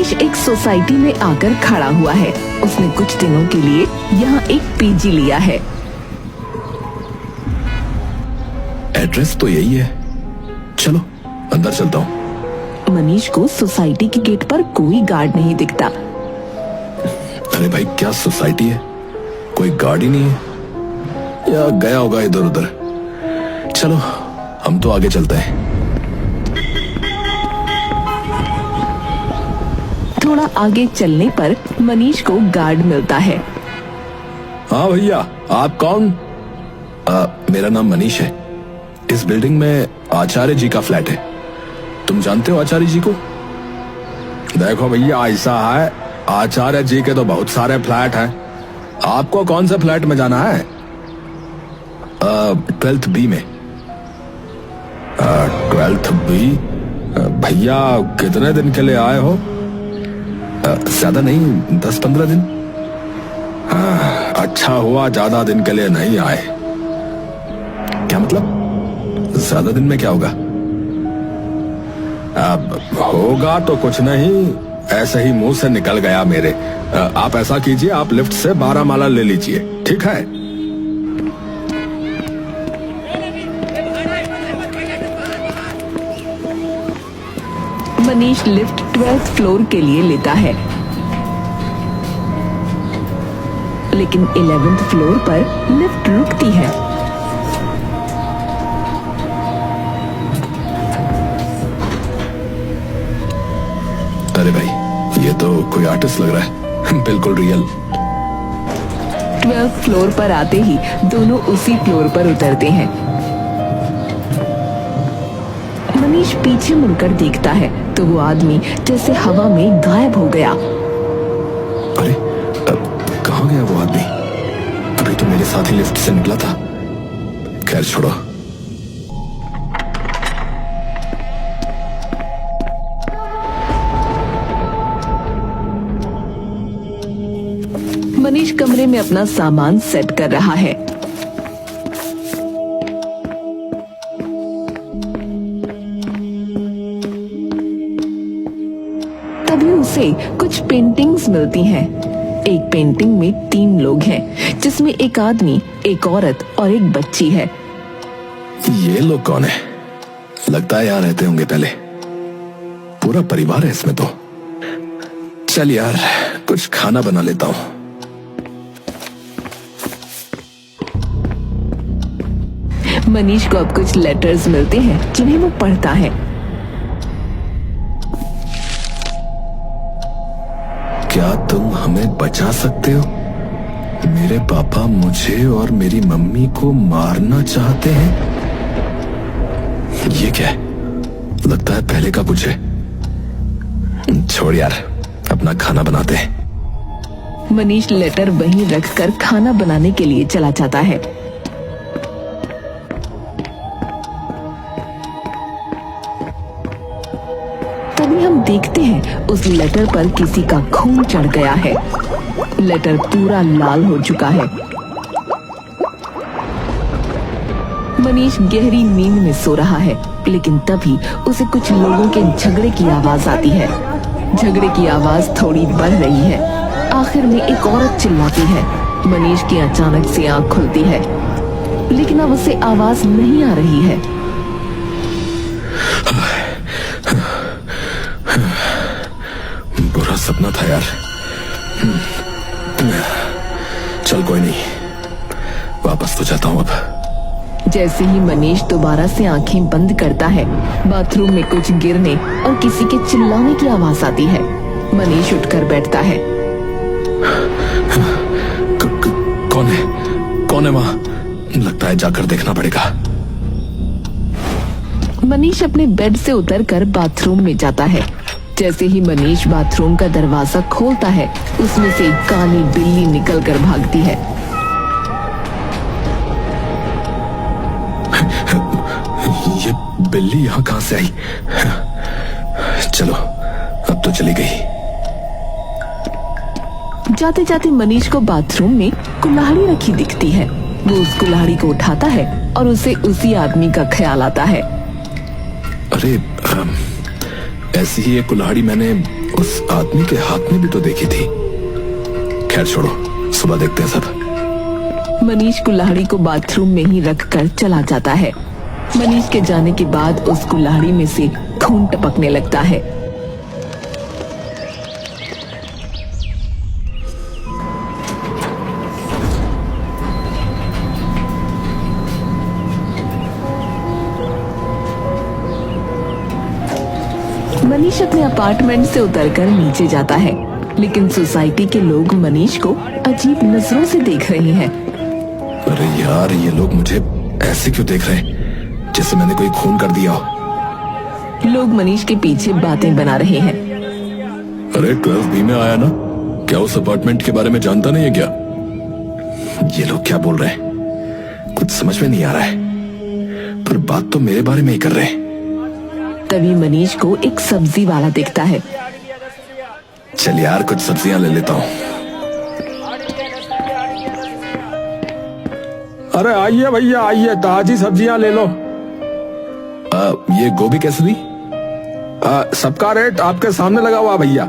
मनीष एक सोसाइटी में आकर खड़ा हुआ है। उसने कुछ दिनों के लिए यहाँ एक पीजी लिया है। एड्रेस तो यही है, चलो अंदर चलता हूँ। मनीष को सोसाइटी के गेट पर कोई गार्ड नहीं दिखता। अरे भाई, क्या सोसाइटी है, कोई गार्ड ही नहीं है, या गया होगा इधर उधर। चलो हम तो आगे चलते हैं। थोड़ा आगे चलने पर मनीष को गार्ड मिलता है। हाँ भैया, आप कौन? मेरा नाम मनीष है। इस बिल्डिंग में आचार्य जी का फ्लैट है। तुम जानते हो आचार्य जी को? देखो भैया, ऐसा है, आचार्य जी के तो बहुत सारे फ्लैट हैं। आपको कौन से फ्लैट में जाना है? 12th B में। 12th B? भैया कितने दिन के लिए आए हो? ज्यादा नहीं, 10-15 दिन। हाँ, अच्छा हुआ ज्यादा दिन के लिए नहीं आए। क्या मतलब? ज्यादा दिन में क्या होगा? अब होगा तो कुछ नहीं, ऐसे ही मुंह से निकल गया मेरे। आप ऐसा कीजिए, आप लिफ्ट से 12 माला ले लीजिए, ठीक है? मनीष लिफ्ट 12th फ्लोर के लिए लेता है, लेकिन 11th फ्लोर पर लिफ्ट रुकती है। अरे भाई, ये तो कोई आर्टिस्ट लग रहा है, बिल्कुल रियल। 12th फ्लोर पर आते ही दोनों उसी फ्लोर पर उतरते हैं। मनीष पीछे मुड़कर देखता है तो वो आदमी जैसे हवा में गायब हो गया। अरे कहाँ गया वो आदमी? अभी तो मेरे साथ ही लिफ्ट से निकला था। खैर छोड़ो। मनीष कमरे में अपना सामान सेट कर रहा है। तभी उसे कुछ पेंटिंग्स मिलती हैं। एक पेंटिंग में 3 लोग हैं, जिसमें एक आदमी, एक औरत और एक बच्ची है। ये लोग कौन है? लगता है यहाँ रहते होंगे पहले। पूरा परिवार है इसमें तो। चल यार, कुछ खाना बना लेता हूँ। मनीष को अब कुछ लेटर्स मिलते हैं जिन्हें वो पढ़ता है। क्या तुम हमें बचा सकते हो? मेरे पापा मुझे और मेरी मम्मी को मारना चाहते हैं। ये क्या है? लगता है पहले का कुछ है। छोड़ यार, अपना खाना बनाते हैं। मनीष लेटर वहीं रखकर खाना बनाने के लिए चला जाता है। तभी हम देखते हैं उस लेटर पर किसी का खून चढ़ गया है। लेटर पूरा लाल हो चुका है। मनीष गहरी नींद में सो रहा है, लेकिन तभी उसे कुछ लोगों के झगड़े की आवाज आती है। झगड़े की आवाज थोड़ी बढ़ रही है। आखिर में एक औरत चिल्लाती है। मनीष की अचानक से आंख खुलती है, लेकिन अब उसे आवाज नहीं आ रही है। बुरा सपना था यार। चल कोई नहीं, वापस तो जाता हूँ अब। जैसे ही मनीष दोबारा से आंखें बंद करता है, बाथरूम में कुछ गिरने और किसी के चिल्लाने की आवाज आती है। मनीष उठकर बैठता है। कौन है? कौन है वहाँ? लगता है जाकर देखना पड़ेगा। मनीष अपने बेड से उतरकर बाथरूम में जाता है। जैसे ही मनीष बाथरूम का दरवाजा खोलता है, उसमें से एक काली बिल्ली निकलकर भागती है। ये बिल्ली यहाँ कहाँ से आई? चलो, अब तो चली गई। जाते जाते मनीष को बाथरूम में कुल्हाड़ी रखी दिखती है। वो उस कुल्हाड़ी को उठाता है और उसे उसी आदमी का ख्याल आता है। अरे ऐसी ही एक कुल्हाड़ी मैंने उस आदमी के हाथ में भी तो देखी थी। खैर छोड़ो, सुबह देखते हैं सब। मनीष कुल्हाड़ी को बाथरूम में ही रखकर चला जाता है। मनीष के जाने के बाद उस कुल्हाड़ी में से खून टपकने लगता है। मनीष अपने अपार्टमेंट से उतरकर नीचे जाता है, लेकिन सोसाइटी के लोग मनीष को अजीब नजरों से देख रहे हैं। अरे यार, ये लोग मुझे ऐसे क्यों देख रहे हैं जैसे मैंने कोई खून कर दिया हो। लोग मनीष के पीछे बातें बना रहे हैं। अरे 12B में आया ना, क्या उस अपार्टमेंट के बारे में जानता नहीं है क्या? ये लोग क्या बोल रहे हैं, कुछ समझ में नहीं आ रहा है, पर बात तो मेरे बारे में ही कर रहे हैं। तभी मनीष को एक सब्जी वाला दिखता है। चल यार, कुछ सब्जियां ले लेता हूँ। अरे आइए भैया आइए, ताजी सब्जियां ले लो। ये गोभी कैसे दी? सबका रेट आपके सामने लगा हुआ भैया,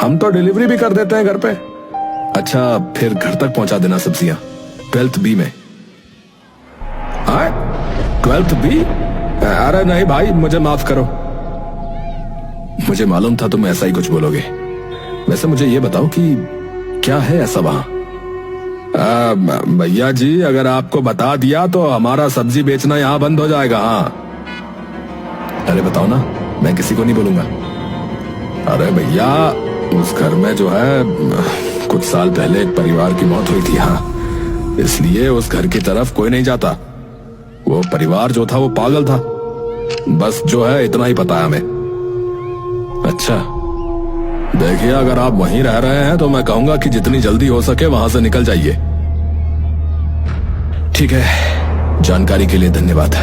हम तो डिलीवरी भी कर देते हैं घर पे। अच्छा, फिर घर तक पहुंचा देना सब्जियां 12th B में। 12th B? अरे नहीं भाई, मुझे माफ करो। मुझे मालूम था तुम ऐसा ही कुछ बोलोगे। वैसे मुझे ये बताओ कि क्या है ऐसा वहां? भैया जी, अगर आपको बता दिया तो हमारा सब्जी बेचना यहाँ बंद हो जाएगा। हाँ। अरे बताओ ना, मैं किसी को नहीं बोलूंगा। अरे भैया, उस घर में जो है कुछ साल पहले एक परिवार की मौत हुई थी। हाँ, इसलिए उस घर की तरफ कोई नहीं जाता। वो परिवार जो था वो पागल था, बस जो है इतना ही पता है हमें। अच्छा। देखिए, अगर आप वहीं रह रहे हैं तो मैं कहूंगा कि जितनी जल्दी हो सके वहां से निकल जाइए। ठीक है, जानकारी के लिए धन्यवाद।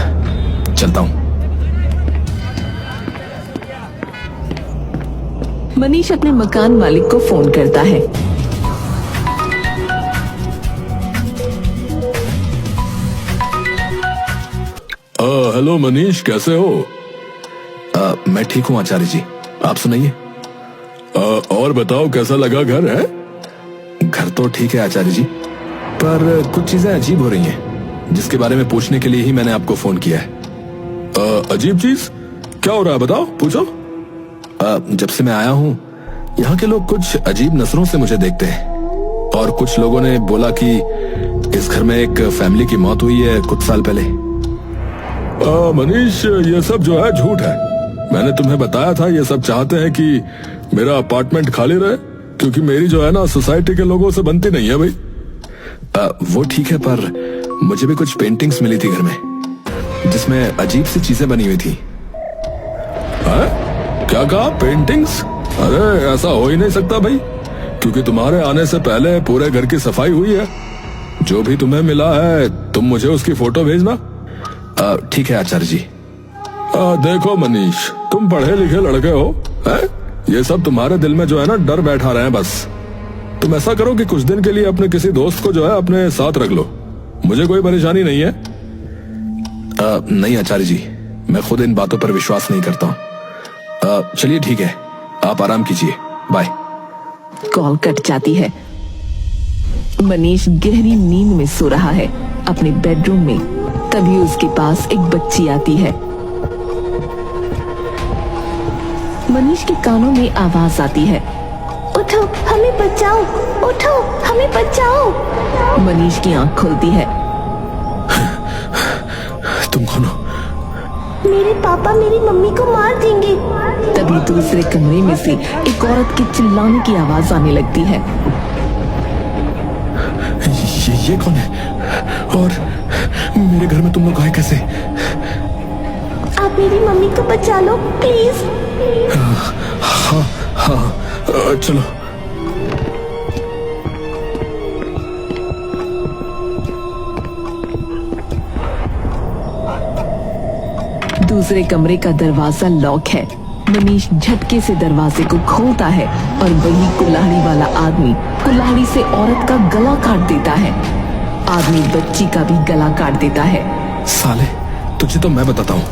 चलता हूं। मनीष अपने मकान मालिक को फोन करता है। हेलो मनीष, कैसे हो? मैं ठीक हूँ आचार्य जी, आप सुनाइए। और बताओ, कैसा लगा घर? है घर तो ठीक है आचार्य जी, पर कुछ चीजें अजीब हो रही हैं, जिसके बारे में पूछने के लिए ही मैंने आपको फोन किया है। अजीब चीज क्या हो रहा है, बताओ, पूछो। जब से मैं आया हूँ, यहाँ के लोग कुछ अजीब नजरों से मुझे देखते हैं, और कुछ लोगों ने बोला कि इस घर में एक फैमिली की मौत हुई है कुछ साल पहले। मनीष, ये सब जो है झूठ है। मैंने तुम्हें बताया था, ये सब चाहते हैं कि मेरा अपार्टमेंट खाली रहे, क्योंकि मेरी जो है ना सोसाइटी के लोगों से बनती नहीं है भाई। वो ठीक है, पर मुझे भी कुछ पेंटिंग्स मिली थी घर में, जिसमें अजीब सी चीजें बनी हुई थी। क्या कहा, पेंटिंग्स? अरे ऐसा हो ही नहीं सकता भाई, क्योंकि तुम्हारे आने से पहले पूरे घर की सफाई हुई है। जो भी तुम्हें मिला है, तुम मुझे उसकी फोटो भेजना। ठीक है आचार्य जी। देखो मनीष, तुम पढ़े लिखे लड़के हो, है? ये सब तुम्हारे दिल में जो है ना डर बैठा रहे हैं बस। तुम ऐसा करो कि कुछ दिन के लिए अपने किसी दोस्त को जो है अपने साथ रख लो, मुझे कोई परेशानी नहीं है। नहीं आचार्य जी, मैं खुद इन बातों पर विश्वास नहीं करता हूँ। चलिए ठीक है, आप आराम कीजिए, बाय। कॉल कट जाती है। मनीष गहरी नींद में सो रहा है अपने बेडरूम में। तभी उसके पास एक बच्ची आती है। मनीष के कानों में आवाज आती है, उठो, हमें बचाओ, उठो, हमें बचाओ। मनीष की आंख खुलती है। तुम कौन हो? मेरे पापा मेरी मम्मी को मार देंगे। तभी दूसरे कमरे में से एक औरत के चिल्लाने की आवाज आने लगती है। ये कौन है? और मेरे घर में तुम लोग आए कैसे? आप मेरी मम्मी को बचा लो प्लीज। हाँ, चलो। दूसरे कमरे का दरवाजा लॉक है। मनीष झटके से दरवाजे को खोलता है और वही कुल्हाड़ी वाला आदमी कुल्हाड़ी से औरत का गला काट देता है। आदमी बच्ची का भी गला काट देता है। साले, तुझे तो मैं बताता हूँ,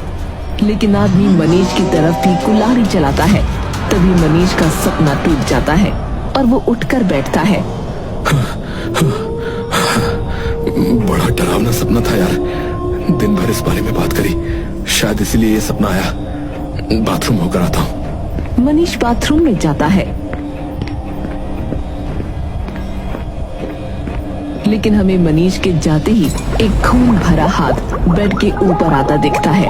लेकिन आदमी मनीष की तरफ भी कुल्हाड़ी चलाता है। तभी मनीष का सपना टूट जाता है और वो उठकर बैठता है। बड़ा डरावना सपना था यार। दिन भर इस बारे में बात करी, शायद इसीलिए ये सपना आया। बाथरूम होकर आता हूँ। मनीष बाथरूम में जाता है, लेकिन हमें मनीष के जाते ही एक खून भरा हाथ बेड के ऊपर आता दिखता है।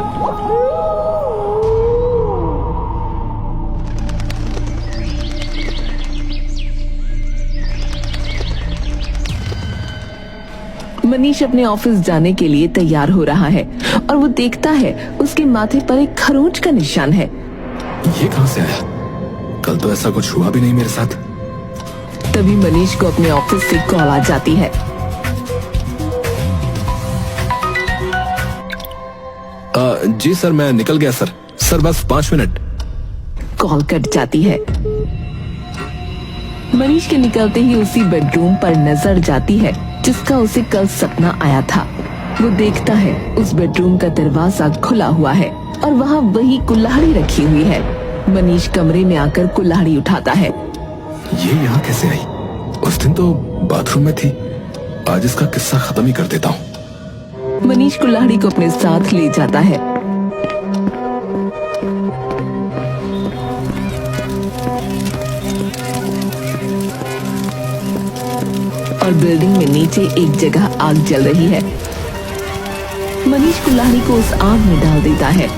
मनीष अपने ऑफिस जाने के लिए तैयार हो रहा है और वो देखता है उसके माथे पर एक खरोंच का निशान है। ये कहां से आया? कल तो ऐसा कुछ हुआ भी नहीं मेरे साथ। तभी मनीष को अपने ऑफिस से कॉल आ जाती है। जी सर, मैं निकल गया सर। सर बस 5 मिनट। कॉल कट जाती है। मनीष के निकलते ही उसी बेडरूम पर नजर जाती है जिसका उसे कल सपना आया था। वो देखता है उस बेडरूम का दरवाजा खुला हुआ है और वहाँ वही कुल्हाड़ी रखी हुई है। मनीष कमरे में आकर कुल्हाड़ी उठाता है। ये यहाँ कैसे आई? उस दिन तो बाथरूम में थी। आज इसका किस्सा खत्म ही कर देता हूँ। मनीष कुल्हाड़ी को अपने साथ ले जाता है। और बिल्डिंग में नीचे एक जगह आग जल रही है। मनीष कुल्हाड़ी को उस आग में डाल देता है।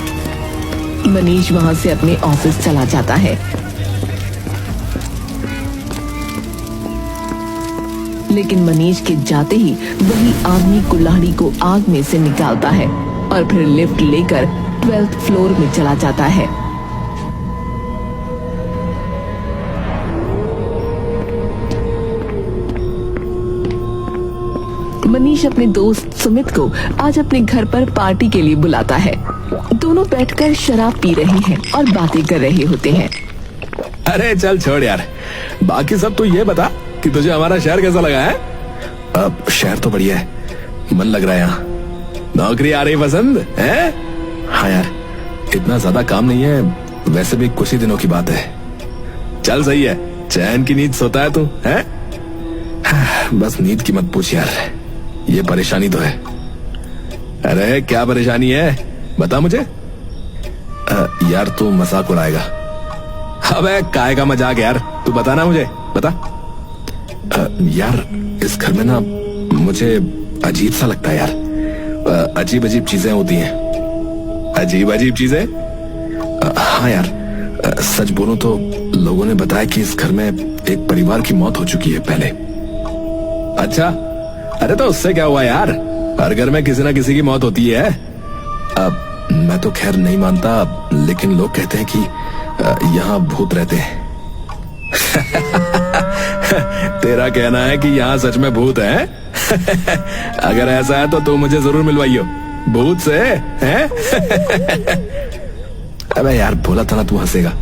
मनीष वहां से अपने ऑफिस चला जाता है। लेकिन मनीष के जाते ही वही आदमी कुल्हाड़ी को आग में से निकालता है और फिर लिफ्ट लेकर 12th फ्लोर में चला जाता है। मनीष अपने दोस्त सुमित को आज अपने घर पर पार्टी के लिए बुलाता है। दोनों बैठकर शराब पी रहे हैं और बातें कर रहे होते हैं। अरे चल छोड़ यार, बाकी सब तो ये बता कि तुझे हमारा शहर कैसा लगा है? अब शहर तो बढ़िया है, मन लग रहा है यहाँ। नौकरी आ रही पसंद है? हाँ यार, इतना ज्यादा काम नहीं है, वैसे भी कुछ ही दिनों की बात है। चल सही है, चैन की नींद सोता है तू है? बस नींद की मत पूछ यार, ये परेशानी तो है। अरे क्या परेशानी है बता मुझे। यार तू मजाक उड़ाएगा। अबे काय का मजाक यार, तू बता ना मुझे, बता। यार इस घर में ना मुझे अजीब सा लगता है यार। अजीब अजीब चीजें होती हैं। अजीब अजीब चीजें? हाँ यार, सच बोलूं तो लोगों ने बताया कि इस घर में एक परिवार की मौत हो चुकी है पहले। अच्छा, अरे तो उससे क्या हुआ यार, हर घर में किसी ना किसी की मौत होती है। अब मैं तो खैर नहीं मानता, लेकिन लोग कहते हैं कि यहाँ भूत रहते हैं। तेरा कहना है कि यहाँ सच में भूत है? अगर ऐसा है तो तू मुझे जरूर मिलवाइयो भूत से, हैं? अबे यार बोला था ना तू हंसेगा।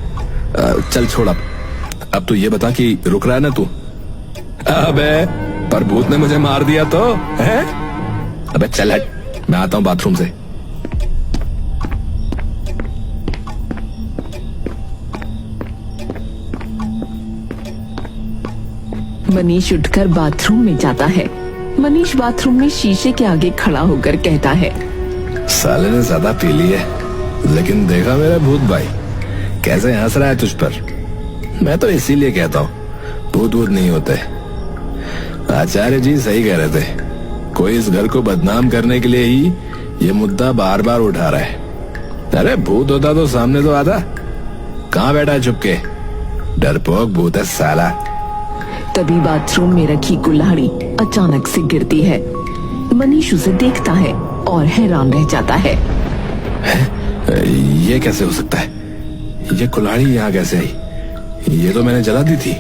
चल छोड़, अब तू ये बता कि रुक रहा है ना तू? अबे पर भूत ने मुझे मार दिया तो है? अबे चल हट, मैं आता हूँ बाथरूम से। मनीष उठकर बाथरूम में जाता है। मनीष बाथरूम में शीशे के आगे खड़ा होकर कहता है, साले ने ज्यादा पी ली है, लेकिन देखा मेरा भूत भाई कैसे हंस रहा है तुझ पर। मैं तो इसीलिए कहता हूँ भूत वूत नहीं होते। आचार्य जी सही कह रहे थे, कोई इस घर को बदनाम करने के लिए ही ये मुद्दा बार बार उठा रहा है। अरे भूत होता तो सामने तो आता, कहाँ बैठा है चुपके? डरपोक भूत है साला। तभी बाथरूम में रखी कुल्हाड़ी अचानक से गिरती है। मनीष उसे देखता है और हैरान रह जाता है। ये कैसे हो सकता है? ये कुल्हाड़ी यहाँ कैसे आई? ये तो मैंने जला दी थी।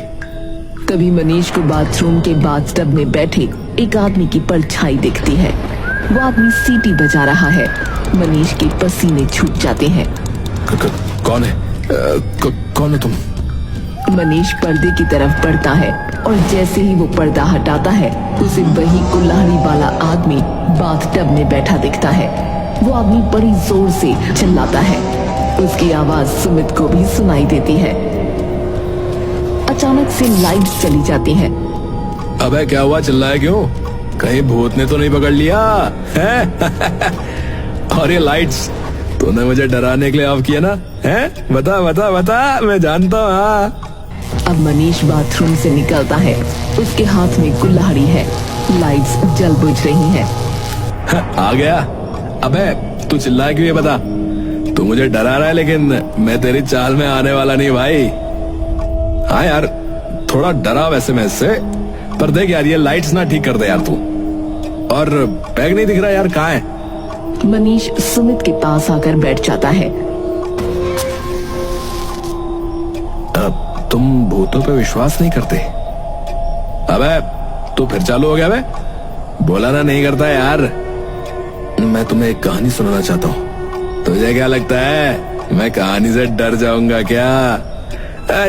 तभी मनीष को बाथरूम के बाथटब में बैठे एक आदमी की परछाई दिखती है। वो आदमी सीटी बजा रहा है। मनीष के पसीने छूट जाते हैं। कौन है? कौन है तुम? मनीष पर्दे की तरफ बढ़ता है और जैसे ही वो पर्दा हटाता है उसे वही कुल्हाड़ी वाला आदमी बाथटब में बैठा दिखता है। वो आदमी बड़ी जोर से चिल्लाता है। उसकी आवाज सुमित को भी सुनाई देती है। अचानक से लाइट्स चली जाती हैं। अबे क्या हुआ, चिल्लाया क्यों? कहीं भूत ने तो नहीं पकड़ लिया है? और ये लाइट्स तूने मुझे डराने के लिए ऑफ किया ना? है बता बता बता, मैं जानता हूँ। हाँ अब मनीष बाथरूम से निकलता है। उसके हाथ में कुल्हाड़ी है। लाइट्स जल बुझ रही हैं। आ गया। अबे तू चिल्लाया क्यों, ये बता। तू मुझे डरा रहा है लेकिन मैं तेरी चाल में आने वाला नहीं भाई। हाँ यार, थोड़ा डरा वैसे मैं इससे, पर देख यार ये लाइट्स ना ठीक कर दे यार तू। और बैग नहीं दिख रहा यार, कहाँ है? मनीष सुमित के पास आकर बैठ जाता है। तुम भूतों पे विश्वास नहीं करते? अबे तू फिर चालू हो गया बे? बोला ना नहीं करता यार। मैं तुम्हें एक कहानी सुनाना चाहता हूँ। तुझे क्या लगता है मैं कहानी से डर जाऊंगा क्या?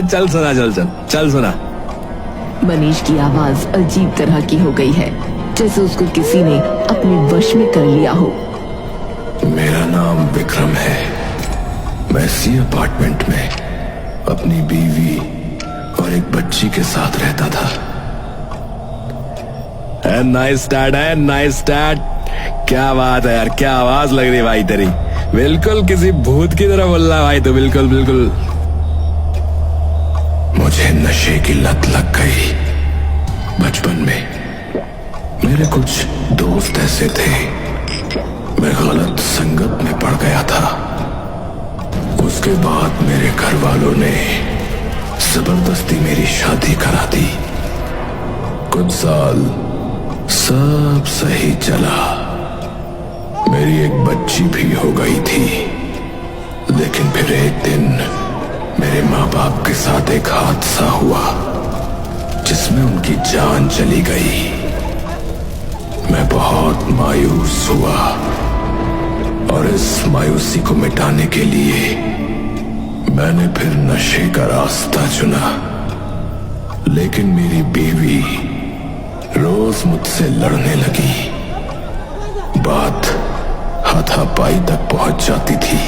चल सुना, चल चल चल सुना। मनीष की आवाज अजीब तरह की हो गई है, जैसे उसको किसी ने अपने वश में कर लिया हो। मेरा नाम विक्रम है। मैं इसी अपार्टमेंट में अपनी बीवी और एक बच्ची के साथ रहता था। नाइस स्टार्ट है, नाइस स्टार्ट। क्या बात है यार, क्या आवाज लग रही है भाई तेरी। बिल्कुल किसी भूत की तरह बोल रहा है भाई, तो बिल्कुल बिल्कुल। मुझे नशे की लत लग गई। बचपन में मेरे कुछ दोस्त ऐसे थे, मैं गलत संगत में पड़ गया था। उसके बाद मेरे घर वालों ने जबरदस्ती मेरी शादी करा दी। कुछ साल सब सही चला। मेरी एक बच्ची भी हो गई थी, लेकिन फिर एक दिन मेरे माँ बाप के साथ एक हादसा हुआ जिसमें उनकी जान चली गई। मैं बहुत मायूस हुआ और इस मायूसी को मिटाने के लिए मैंने फिर नशे का रास्ता चुना। लेकिन मेरी बीवी रोज मुझसे लड़ने लगी। बात हाथापाई तक पहुंच जाती थी।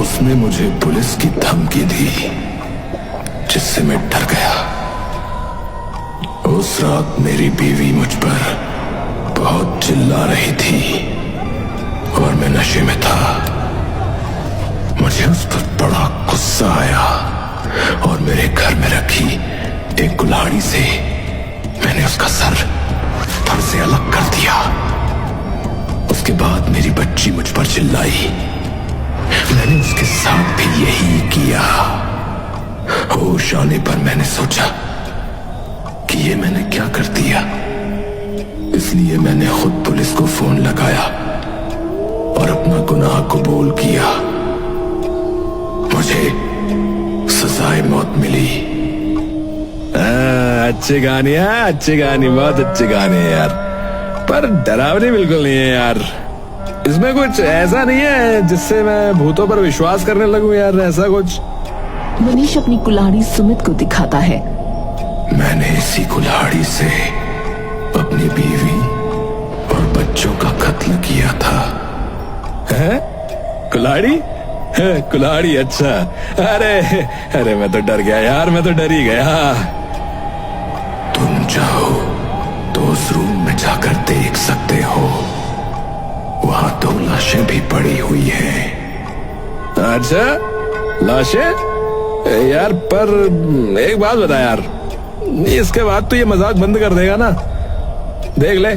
उसने मुझे पुलिस की धमकी दी, जिससे मैं डर गया। उस रात मेरी बीवी मुझ पर बहुत चिल्ला रही थी और मैं नशे में था। मुझे उस पर बड़ा गुस्सा आया और मेरे घर में रखी एक कुल्हाड़ी से मैंने उसका सर धड़ से अलग कर दिया। उसके बाद मेरी बच्ची मुझ पर चिल्लाई। मैंने उसके साथ भी यही किया। होश आने पर मैंने सोचा कि ये मैंने क्या कर दिया, इसलिए मैंने खुद पुलिस को फोन लगाया और अपना गुनाह कबूल किया। मुझे सजाए मौत मिली। अच्छी कहानी है, अच्छी कहानी, बहुत अच्छी कहानी है यार, पर डरावनी बिल्कुल नहीं है यार। इसमें कुछ ऐसा नहीं है जिससे मैं भूतों पर विश्वास करने लगूं यार, ऐसा कुछ। मनीष अपनी कुल्हाड़ी सुमित को दिखाता है। मैंने इसी कुल्हाड़ी से अपनी बीवी और बच्चों का कत्ल किया था। है? कुल्हाड़ी है, कुल्हाड़ी, अच्छा। अरे अरे मैं तो डर गया यार, मैं तो डर ही गया। तुम चाहो तो उस रूम में जाकर देख सकते हो। वहां 2 लाशें भी पड़ी हुई हैं। अच्छा, लाशें यार, पर एक बात बता यार, इसके बाद तो ये मजाक बंद कर देगा ना? देख ले।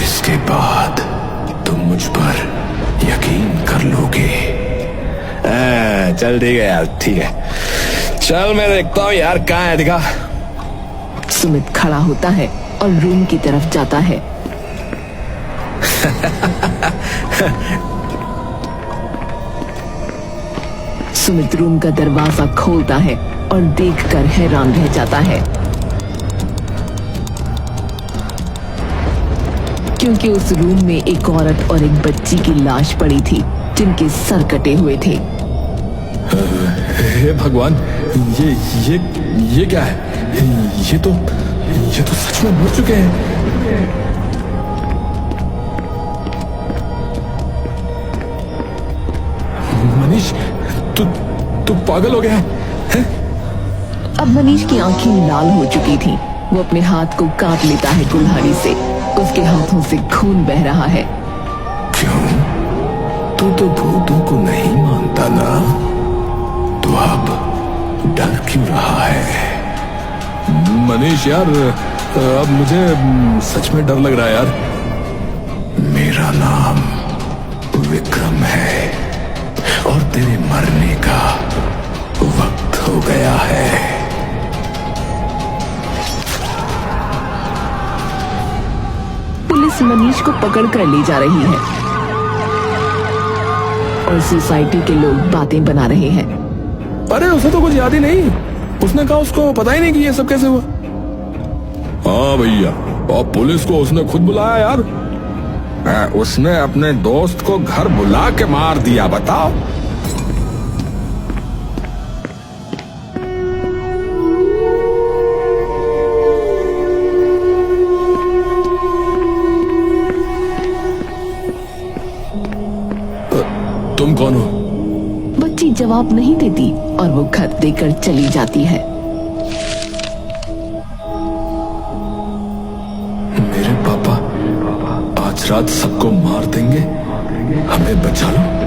इसके बाद तुम मुझ पर यकीन कर लोगे। चल ठीक है यार, ठीक है, चल मैं देखता हूँ यार कहाँ है, दिखा। सुमित खड़ा होता है और रूम की तरफ जाता है। सुमित रूम का दरवाजा खोलता है और देखकर हैरान रह जाता है, क्योंकि उस रूम में एक औरत और एक बच्ची की लाश पड़ी थी, जिनके सर कटे हुए थे। हे भगवान, ये क्या है? ये तो सच में मर चुके हैं। मनीष, तू पागल हो गया है? अब मनीष की आंखें लाल हो चुकी थी। वो अपने हाथ को काट लेता है कुल्हाड़ी से। उसके हाथों से खून बह रहा है। क्यों? तू तो भूतों को नहीं मानता ना, तो अब डर क्यों रहा है? मनीष यार, अब मुझे सच में डर लग रहा है यार। मेरा नाम विक्रम है और तेरे मरने का वक्त हो गया है। पुलिस मनीष को पकड़ कर ले जा रही है और सोसाइटी के लोग बातें बना रहे हैं। अरे उसे तो कुछ याद ही नहीं। उसने कहा उसको पता ही नहीं कि ये सब कैसे हुआ। हाँ भैया, और पुलिस को उसने खुद बुलाया यार। उसने अपने दोस्त को घर बुला के मार दिया, बताओ। तुम कौन हो? बच्ची जवाब नहीं देती और वो खत देकर चली जाती है। मेरे पापा आज रात सबको मार देंगे, हमें बचा लो।